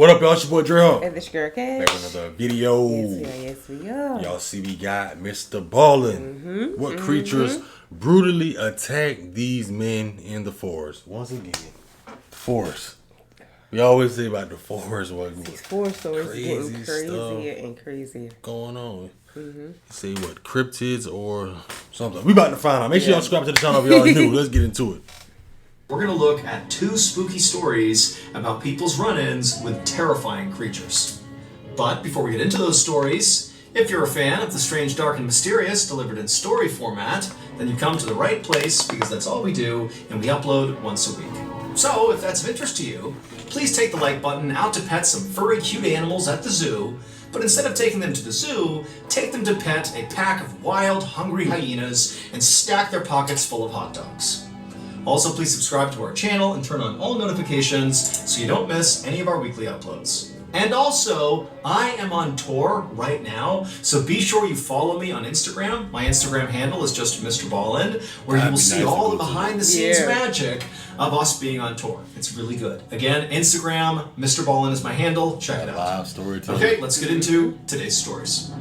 What up, y'all? It's your boy Dre. And this girl Cash. Back with another video. Yes, we are. Y'all see we got Mr. Ballin. What creatures brutally attack these men in the forest? Once again, forest. We always say about the forest. These forest stories getting crazier and crazier. Going on. You say what? Cryptids or something. We about to find out. Make sure y'all subscribe to the channel if y'all new. Let's get into it. We're going to look at 2 spooky stories about people's run-ins with terrifying creatures. But before we get into those stories, if you're a fan of the strange, dark, and mysterious delivered in story format, then you come to the right place because that's all we do and we upload once a week. So if that's of interest to you, please take the like button out to pet some furry, cute animals at the zoo, but instead of taking them to the zoo, take them to pet a pack of wild, hungry hyenas and stack their pockets full of hot dogs. Also, please subscribe to our channel and turn on all notifications so you don't miss any of our weekly uploads. And also, I am on tour right now, so be sure you follow me on Instagram. My Instagram handle is just Mr. Ballin, where you will see all the behind-the-scenes magic of us being on tour. It's really good. Again, Instagram, Mr. Ballin is my handle. Check it out. Live storytelling. Okay, let's get into today's stories.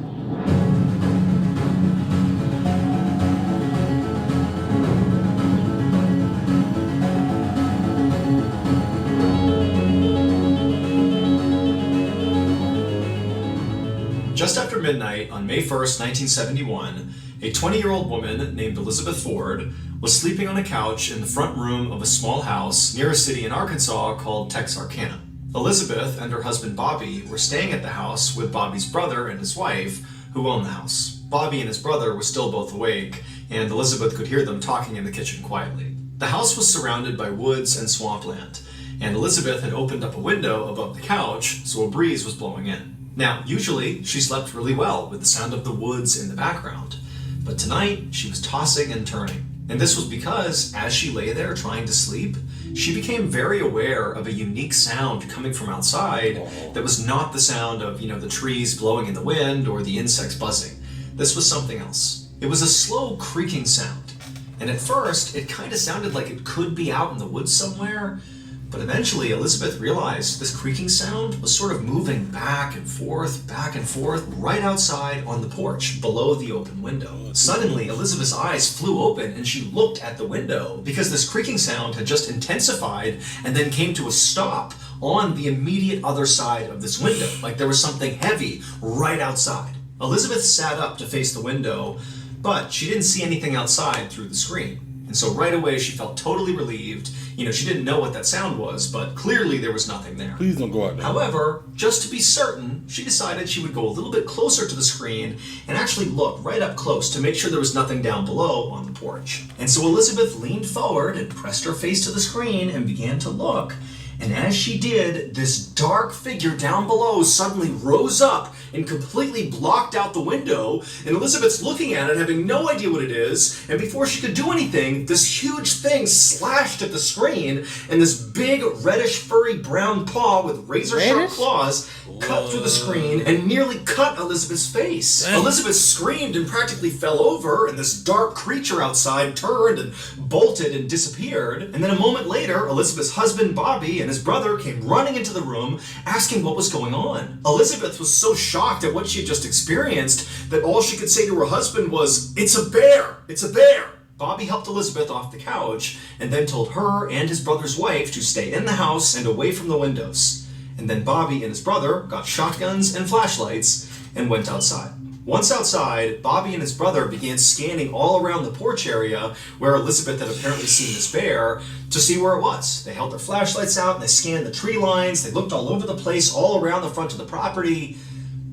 Just after midnight on May 1st, 1971, a 20-year-old woman named Elizabeth Ford was sleeping on a couch in the front room of a small house near a city in Arkansas called Texarkana. Elizabeth and her husband Bobby were staying at the house with Bobby's brother and his wife, who owned the house. Bobby and his brother were still both awake, and Elizabeth could hear them talking in the kitchen quietly. The house was surrounded by woods and swampland, and Elizabeth had opened up a window above the couch, so a breeze was blowing in. Now, usually, she slept really well with the sound of the woods in the background, but tonight she was tossing and turning. And this was because, as she lay there trying to sleep, she became very aware of a unique sound coming from outside that was not the sound of, the trees blowing in the wind or the insects buzzing. This was something else. It was a slow creaking sound, and at first, it kind of sounded like it could be out in the woods somewhere. But eventually, Elizabeth realized this creaking sound was sort of moving back and forth, right outside on the porch, below the open window. Suddenly, Elizabeth's eyes flew open and she looked at the window because this creaking sound had just intensified and then came to a stop on the immediate other side of this window, like there was something heavy right outside. Elizabeth sat up to face the window, but she didn't see anything outside through the screen. And so right away, she felt totally relieved. She didn't know what that sound was, but clearly there was nothing there. Please don't go out there. However, just to be certain, she decided she would go a little bit closer to the screen and actually look right up close to make sure there was nothing down below on the porch. And so Elizabeth leaned forward and pressed her face to the screen and began to look. And as she did, this dark figure down below suddenly rose up and completely blocked out the window. And Elizabeth's looking at it, having no idea what it is. And before she could do anything, this huge thing slashed at the screen, and this big reddish furry brown paw with razor-sharp claws cut through the screen and nearly cut Elizabeth's face. Dang. Elizabeth screamed and practically fell over, and this dark creature outside turned and bolted and disappeared. And then a moment later, Elizabeth's husband Bobby and his brother came running into the room, asking what was going on. Elizabeth was so shocked at what she had just experienced that all she could say to her husband was, "It's a bear! It's a bear!" Bobby helped Elizabeth off the couch and then told her and his brother's wife to stay in the house and away from the windows. And then Bobby and his brother got shotguns and flashlights and went outside. Once outside, Bobby and his brother began scanning all around the porch area where Elizabeth had apparently seen this bear to see where it was. They held their flashlights out and they scanned the tree lines. They looked all over the place, all around the front of the property,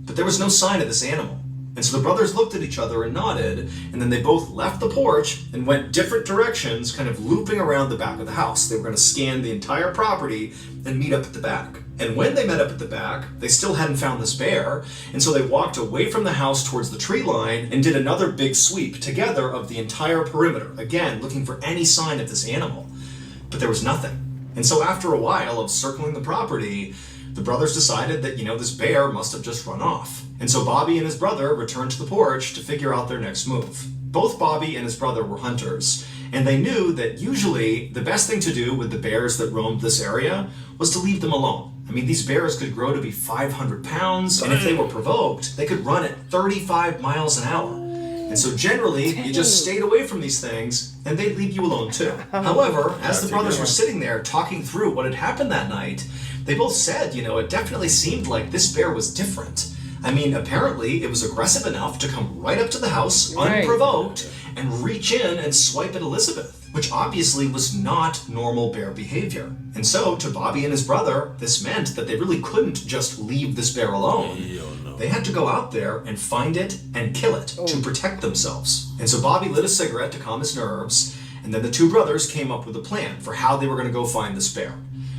but there was no sign of this animal. And so the brothers looked at each other and nodded, and then they both left the porch and went different directions, kind of looping around the back of the house. They were going to scan the entire property and meet up at the back. And when they met up at the back, they still hadn't found this bear, and so they walked away from the house towards the tree line and did another big sweep together of the entire perimeter, again, looking for any sign of this animal. But there was nothing. And so after a while of circling the property, the brothers decided that, this bear must have just run off. And so Bobby and his brother returned to the porch to figure out their next move. Both Bobby and his brother were hunters, and they knew that usually the best thing to do with the bears that roamed this area was to leave them alone. I mean, these bears could grow to be 500 pounds, and if they were provoked, they could run at 35 miles an hour. And so generally, you just stayed away from these things, and they'd leave you alone too. However, as the brothers were sitting there talking through what had happened that night, they both said, it definitely seemed like this bear was different. I mean, apparently it was aggressive enough to come right up to the house, unprovoked, and reach in and swipe at Elizabeth, which obviously was not normal bear behavior. And so, to Bobby and his brother, this meant that they really couldn't just leave this bear alone. They had to go out there and find it and kill it to protect themselves. And so Bobby lit a cigarette to calm his nerves, and then the two brothers came up with a plan for how they were going to go find this bear.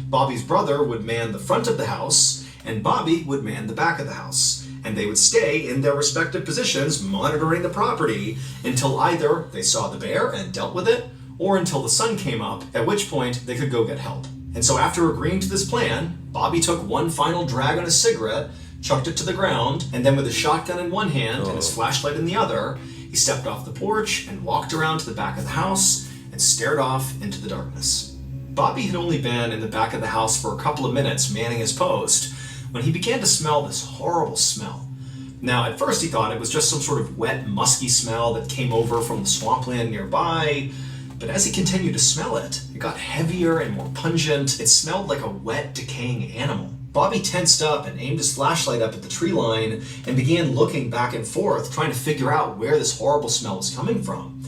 Bobby's brother would man the front of the house, and Bobby would man the back of the house. And they would stay in their respective positions monitoring the property until either they saw the bear and dealt with it, or until the sun came up, at which point they could go get help. And so after agreeing to this plan, Bobby took one final drag on his cigarette, chucked it to the ground, and then with his shotgun in one hand and his flashlight in the other, he stepped off the porch and walked around to the back of the house and stared off into the darkness. Bobby had only been in the back of the house for a couple of minutes manning his post when he began to smell this horrible smell. Now, at first he thought it was just some sort of wet, musky smell that came over from the swampland nearby, but as he continued to smell it, it got heavier and more pungent. It smelled like a wet, decaying animal. Bobby tensed up and aimed his flashlight up at the tree line and began looking back and forth, trying to figure out where this horrible smell was coming from.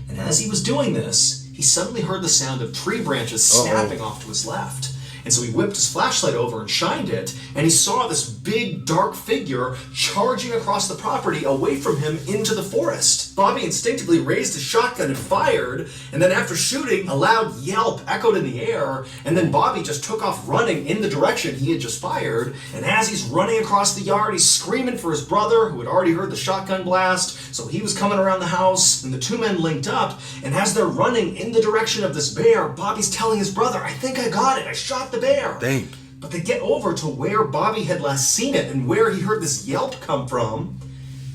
And as he was doing this, he suddenly heard the sound of tree branches snapping off to his left. And so he whipped his flashlight over and shined it, and he saw this big, dark figure charging across the property away from him into the forest. Bobby instinctively raised his shotgun and fired, and then after shooting, a loud yelp echoed in the air, and then Bobby just took off running in the direction he had just fired, and as he's running across the yard, he's screaming for his brother, who had already heard the shotgun blast, so he was coming around the house, and the two men linked up, and as they're running in the direction of this bear, Bobby's telling his brother, "I think I got it, I shot the bear." Dang. But they get over to where Bobby had last seen it and where he heard this yelp come from,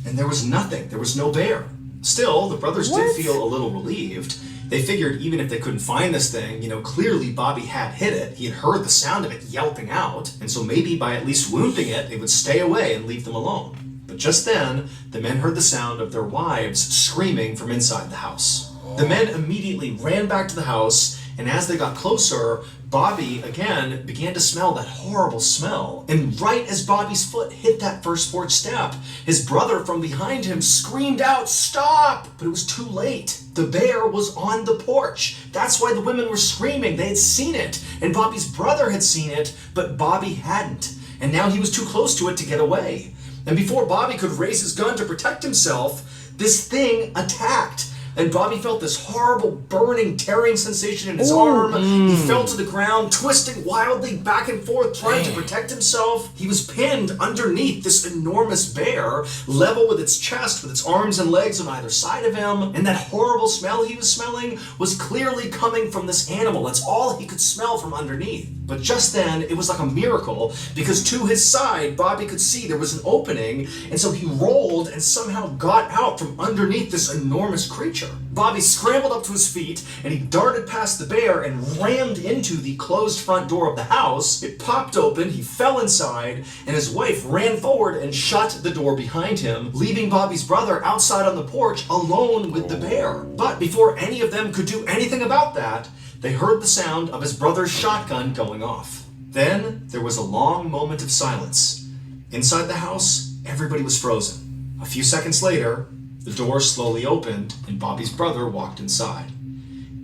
and there was nothing. There was no bear. Still, the brothers did feel a little relieved. They figured even if they couldn't find this thing, clearly Bobby had hit it. He had heard the sound of it yelping out, and so maybe by at least wounding it, they would stay away and leave them alone. But just then, the men heard the sound of their wives screaming from inside the house. The men immediately ran back to the house, and as they got closer, Bobby, again, began to smell that horrible smell. And right as Bobby's foot hit that first porch step, his brother from behind him screamed out, "Stop!" But it was too late. The bear was on the porch. That's why the women were screaming. They had seen it. And Bobby's brother had seen it, but Bobby hadn't. And now he was too close to it to get away. And before Bobby could raise his gun to protect himself, this thing attacked. And Bobby felt this horrible, burning, tearing sensation in his arm. He fell to the ground, twisting wildly back and forth, trying to protect himself. He was pinned underneath this enormous bear, level with its chest, with its arms and legs on either side of him. And that horrible smell he was smelling was clearly coming from this animal. That's all he could smell from underneath. But just then, it was like a miracle, because to his side, Bobby could see there was an opening, and so he rolled and somehow got out from underneath this enormous creature. Bobby scrambled up to his feet, and he darted past the bear and rammed into the closed front door of the house. It popped open, he fell inside, and his wife ran forward and shut the door behind him, leaving Bobby's brother outside on the porch alone with the bear. But before any of them could do anything about that, they heard the sound of his brother's shotgun going off. Then there was a long moment of silence. Inside the house, everybody was frozen. A few seconds later, the door slowly opened and Bobby's brother walked inside.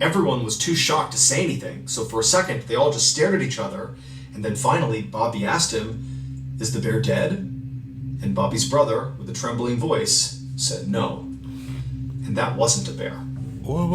Everyone was too shocked to say anything, so for a second they all just stared at each other, and then finally Bobby asked him, "Is the bear dead?" And Bobby's brother, with a trembling voice, said no. And that wasn't a bear.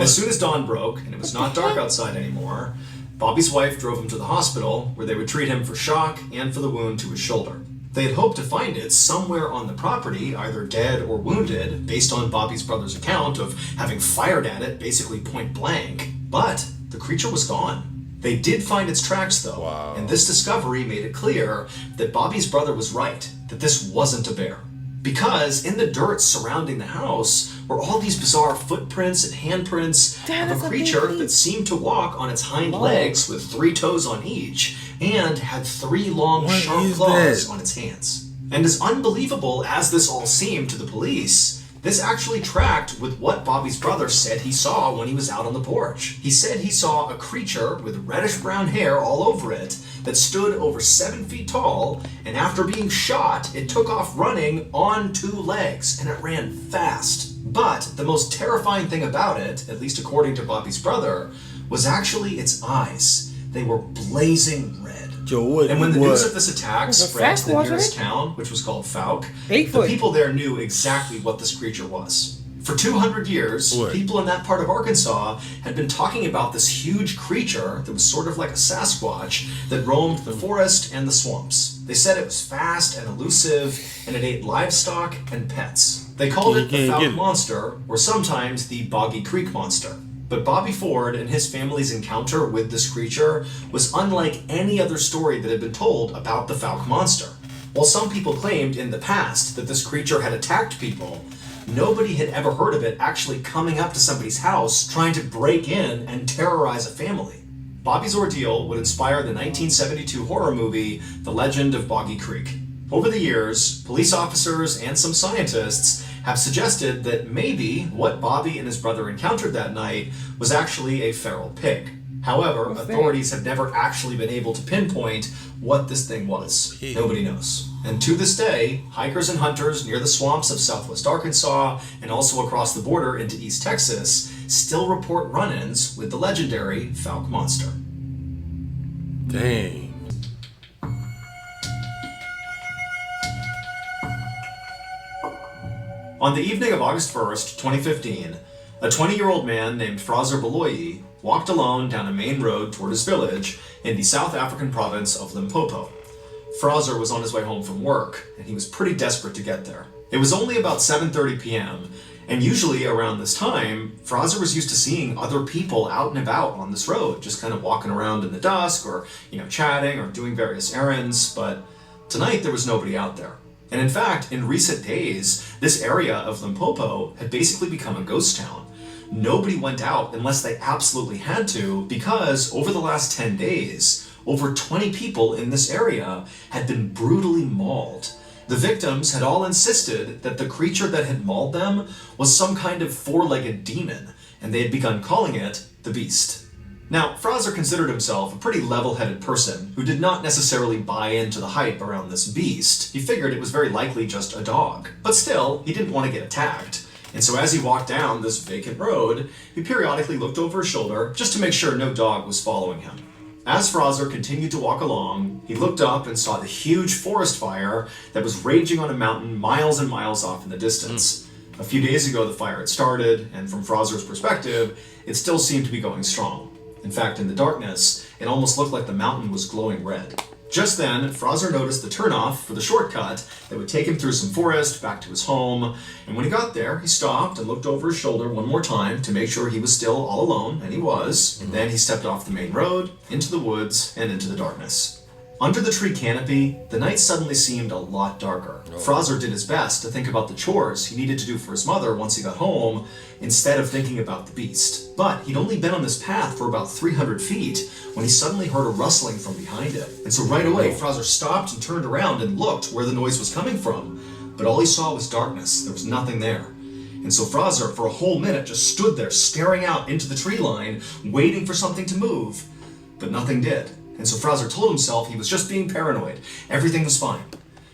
As soon as dawn broke, and it was not dark outside anymore, Bobby's wife drove him to the hospital, where they would treat him for shock and for the wound to his shoulder. They had hoped to find it somewhere on the property, either dead or wounded, based on Bobby's brother's account of having fired at it basically point blank. But the creature was gone. They did find its tracks, though, and this discovery made it clear that Bobby's brother was right, that this wasn't a bear. Because in the dirt surrounding the house were all these bizarre footprints and handprints of a creature that seemed to walk on its hind legs with 3 toes on each and had 3 long sharp claws on its hands. And as unbelievable as this all seemed to the police, this actually tracked with what Bobby's brother said he saw when he was out on the porch. He said he saw a creature with reddish-brown hair all over it that stood over 7 feet tall, and after being shot, it took off running on 2 legs, and it ran fast. But the most terrifying thing about it, at least according to Bobby's brother, was actually its eyes. They were blazing red. And when the news of this attack spread to the nearest town, which was called Fouke, the people there knew exactly what this creature was. For 200 years, people in that part of Arkansas had been talking about this huge creature that was sort of like a Sasquatch that roamed the forest and the swamps. They said it was fast and elusive, and it ate livestock and pets. They called it the Fouke Monster, or sometimes the Boggy Creek Monster. But Bobby Ford and his family's encounter with this creature was unlike any other story that had been told about the Fouke Monster. While some people claimed in the past that this creature had attacked people, nobody had ever heard of it actually coming up to somebody's house trying to break in and terrorize a family. Bobby's ordeal would inspire the 1972 horror movie The Legend of Boggy Creek. Over the years, police officers and some scientists have suggested that maybe what Bobby and his brother encountered that night was actually a feral pig. However, authorities have never actually been able to pinpoint what this thing was. Nobody knows. And to this day, hikers and hunters near the swamps of southwest Arkansas and also across the border into East Texas still report run-ins with the legendary Fouke Monster. Dang. On the evening of August 1st, 2015, a 20-year-old man named Fraser Beloyi walked alone down a main road toward his village in the South African province of Limpopo. Fraser was on his way home from work, and he was pretty desperate to get there. It was only about 7:30 p.m., and usually around this time, Fraser was used to seeing other people out and about on this road, just kind of walking around in the dusk or, chatting or doing various errands, but tonight there was nobody out there. And in fact, in recent days, this area of Limpopo had basically become a ghost town. Nobody went out unless they absolutely had to, because over the last 10 days, over 20 people in this area had been brutally mauled. The victims had all insisted that the creature that had mauled them was some kind of 4-legged demon, and they had begun calling it the Beast. Now, Fraser considered himself a pretty level-headed person who did not necessarily buy into the hype around this beast. He figured it was very likely just a dog. But still, he didn't want to get attacked. And so as he walked down this vacant road, he periodically looked over his shoulder just to make sure no dog was following him. As Fraser continued to walk along, he looked up and saw the huge forest fire that was raging on a mountain miles and miles off in the distance. A few days ago, the fire had started, and from Fraser's perspective, it still seemed to be going strong. In fact, in the darkness, it almost looked like the mountain was glowing red. Just then, Fraser noticed the turnoff for the shortcut that would take him through some forest back to his home, and when he got there, he stopped and looked over his shoulder one more time to make sure he was still all alone, and he was, and then he stepped off the main road, into the woods, and into the darkness. Under the tree canopy, the night suddenly seemed a lot darker. Fraser did his best to think about the chores he needed to do for his mother once he got home, instead of thinking about the beast. But he'd only been on this path for about 300 feet when he suddenly heard a rustling from behind him. And so right away, Fraser stopped and turned around and looked where the noise was coming from. But all he saw was darkness. There was nothing there. And so Fraser, for a whole minute, just stood there staring out into the tree line, waiting for something to move. But nothing did. And so Fraser told himself he was just being paranoid. Everything was fine.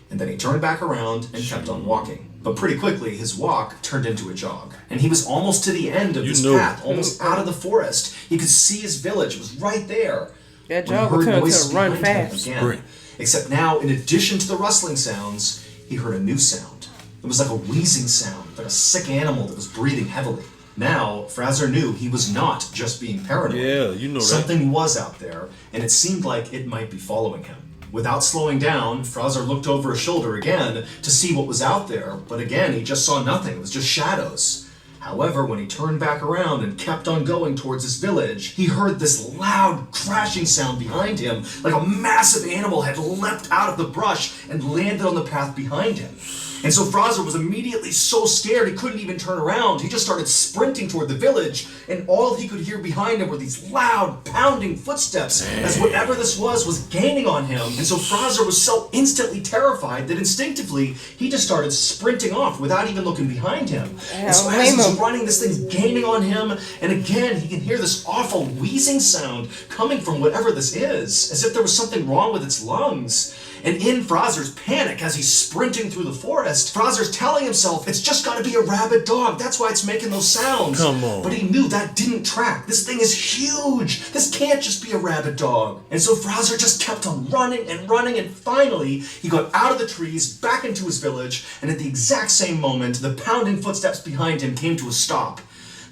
And then he turned back around and kept on walking. But pretty quickly, his walk turned into a jog. And he was almost to the end of this path, almost out of the forest. He could see his village. It was right there. That jog would turn to a run fast. Again. Except now, in addition to the rustling sounds, he heard a new sound. It was like a wheezing sound, like a sick animal that was breathing heavily. Now, Fraser knew he was not just being paranoid. Yeah, you know that. Something was out there, and it seemed like it might be following him. Without slowing down, Fraser looked over his shoulder again to see what was out there, but again, he just saw nothing. It was just shadows. However, when he turned back around and kept on going towards his village, he heard this loud crashing sound behind him, like a massive animal had leapt out of the brush and landed on the path behind him. And so Fraser was immediately so scared he couldn't even turn around. He just started sprinting toward the village, and all he could hear behind him were these loud, pounding footsteps as whatever this was gaining on him. And so Fraser was so instantly terrified that instinctively he just started sprinting off without even looking behind him. And so as he's running, this thing's gaining on him, and again he can hear this awful wheezing sound coming from whatever this is, as if there was something wrong with its lungs. And in Fraser's panic, as he's sprinting through the forest, Fraser's telling himself, it's just got to be a rabid dog. That's why it's making those sounds. Come on. But he knew that didn't track. This thing is huge. This can't just be a rabid dog. And so Fraser just kept on running, and finally, he got out of the trees, back into his village, and at the exact same moment, the pounding footsteps behind him came to a stop.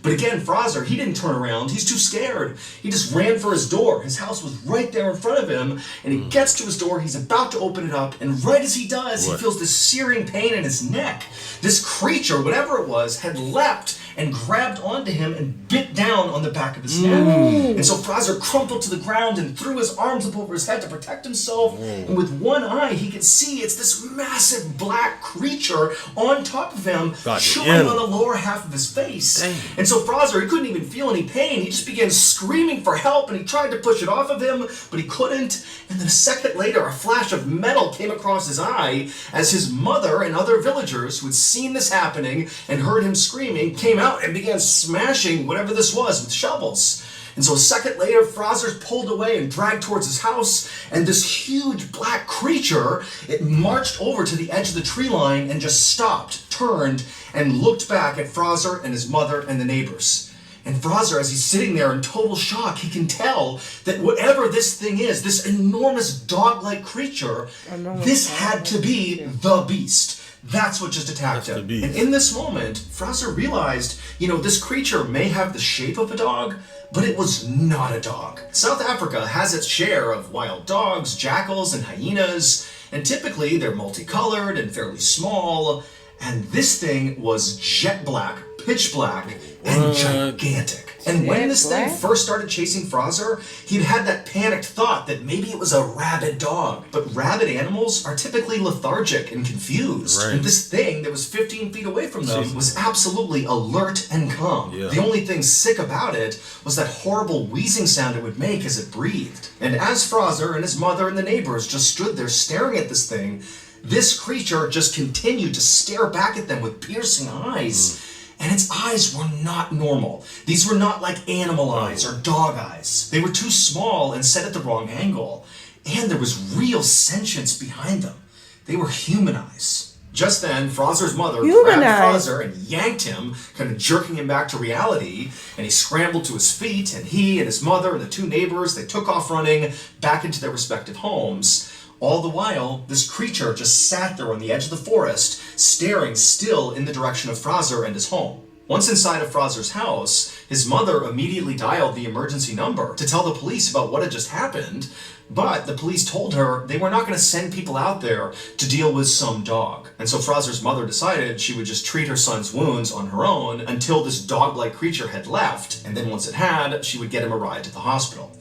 But again, Fraser, he didn't turn around. He's too scared. He just ran for his door. His house was right there in front of him, and he gets to his door. He's about to open it up, and right as he does, he feels this searing pain in his neck. This creature, whatever it was, had leapt and grabbed onto him and bit down on the back of his neck. And so Fraser crumpled to the ground and threw his arms up over his head to protect himself. And with one eye, he could see it's this massive black creature on top of him, chewing on the lower half of his face. And so Fraser, he couldn't even feel any pain. He just began screaming for help, and he tried to push it off of him, but he couldn't. And then a second later, a flash of metal came across his eye as his mother and other villagers who had seen this happening and heard him screaming came out and began smashing whatever this was with shovels. And so a second later, Fraser pulled away and dragged towards his house, and this huge black creature, it marched over to the edge of the tree line and just stopped, turned, and looked back at Fraser and his mother and the neighbors. And Fraser, as he's sitting there in total shock, he can tell that whatever this thing is, this enormous dog-like creature, this had to be the beast. That's what just attacked him. And in this moment, Fraser realized, this creature may have the shape of a dog, but it was not a dog. South Africa has its share of wild dogs, jackals, and hyenas, and typically they're multicolored and fairly small, and this thing was jet black, pitch black, and gigantic. And when this thing first started chasing Fraser, he'd had that panicked thought that maybe it was a rabid dog. But rabid animals are typically lethargic and confused. And this thing that was 15 feet away from them was absolutely alert and calm. The only thing sick about it was that horrible wheezing sound it would make as it breathed. And as Fraser and his mother and the neighbors just stood there staring at this thing, this creature just continued to stare back at them with piercing eyes. And its eyes were not normal. These were not like animal eyes or dog eyes. They were too small and set at the wrong angle. And there was real sentience behind them. They were human eyes. Just then, Fraser's mother grabbed Fraser and yanked him, kind of jerking him back to reality, and he scrambled to his feet, and he and his mother and the two neighbors, they took off running back into their respective homes. All the while, this creature just sat there on the edge of the forest, staring still in the direction of Fraser and his home. Once inside of Fraser's house, his mother immediately dialed the emergency number to tell the police about what had just happened, but the police told her they were not going to send people out there to deal with some dog. And so Fraser's mother decided she would just treat her son's wounds on her own until this dog-like creature had left, and then once it had, she would get him a ride to the hospital.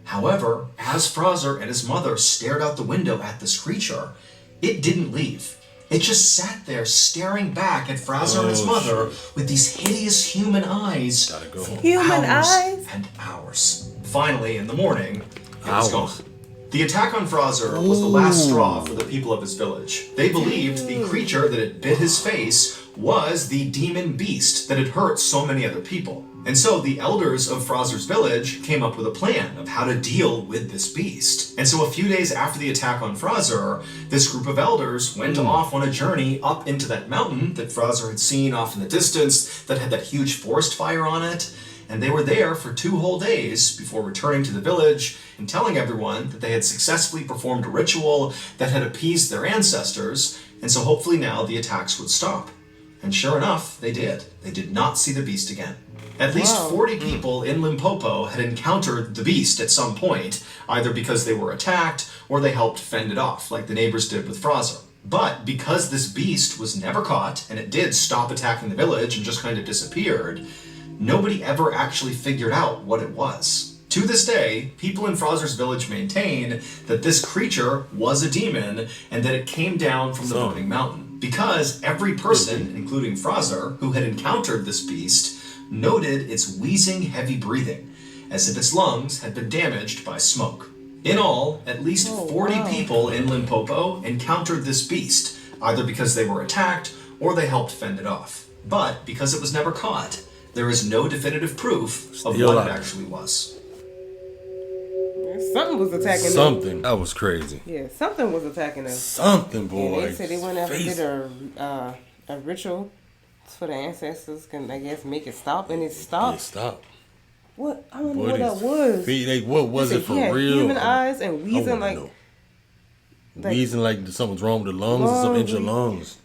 However, as Fraser and his mother stared out the window at this creature, it didn't leave. It just sat there staring back at Fraser and his mother with these hideous human eyes for hours and hours. Finally, in the morning, it was gone. The attack on Fraser was the last straw for the people of his village. They believed the creature that had bit his face was the demon beast that had hurt so many other people. And so the elders of Fraser's village came up with a plan of how to deal with this beast. And so a few days after the attack on Fraser, this group of elders went off on a journey up into that mountain that Fraser had seen off in the distance that had that huge forest fire on it. And they were there for 2 whole days before returning to the village and telling everyone that they had successfully performed a ritual that had appeased their ancestors, and so hopefully now the attacks would stop. And sure enough, they did. They did not see the beast again. At least 40 people in Limpopo had encountered the beast at some point, either because they were attacked or they helped fend it off, like the neighbors did with Fraser. But because this beast was never caught, and it did stop attacking the village and just kind of disappeared, nobody ever actually figured out what it was. To this day, people in Fraser's village maintain that this creature was a demon and that it came down from the burning mountain. because every person, including Fraser, who had encountered this beast, noted its wheezing, heavy breathing, as if its lungs had been damaged by smoke. In all, at least 40 people in Limpopo encountered this beast, either because they were attacked or they helped fend it off. But because it was never caught, there is no definitive proof of what it actually was. Something was attacking them. Something. That was crazy. Yeah, something was attacking them. Something, boy. And they said they went out and did a ritual for the ancestors, can I guess make it stop, and it stopped. It stopped. What? I don't know what that was. What was it for real? Human eyes and wheezing like wheezing like something's wrong with the lungs or something in your lungs.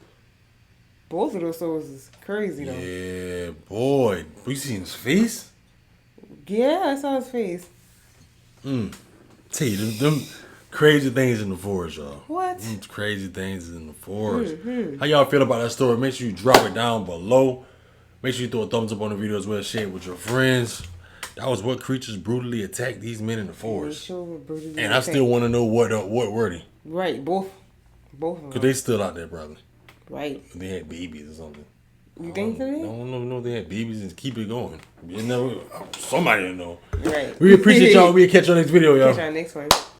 Both of those stories is crazy though. Yeah, boy. You seen his face? Yeah, I saw his face. Tell you, them crazy things in the forest, y'all. What? Them crazy things in the forest. How y'all feel about that story? Make sure you drop it down below. Make sure you throw a thumbs up on the video as well. Share it with your friends. That was what creatures brutally attacked these men in the forest. And I still want to know what were they? Right, both of them. Because they still out there, probably. Right. They had babies or something. You think so? I don't know if they had babies and keep it going. You know, somebody will know. Right. We appreciate y'all. We'll catch you on next video, y'all. Catch y'all next one.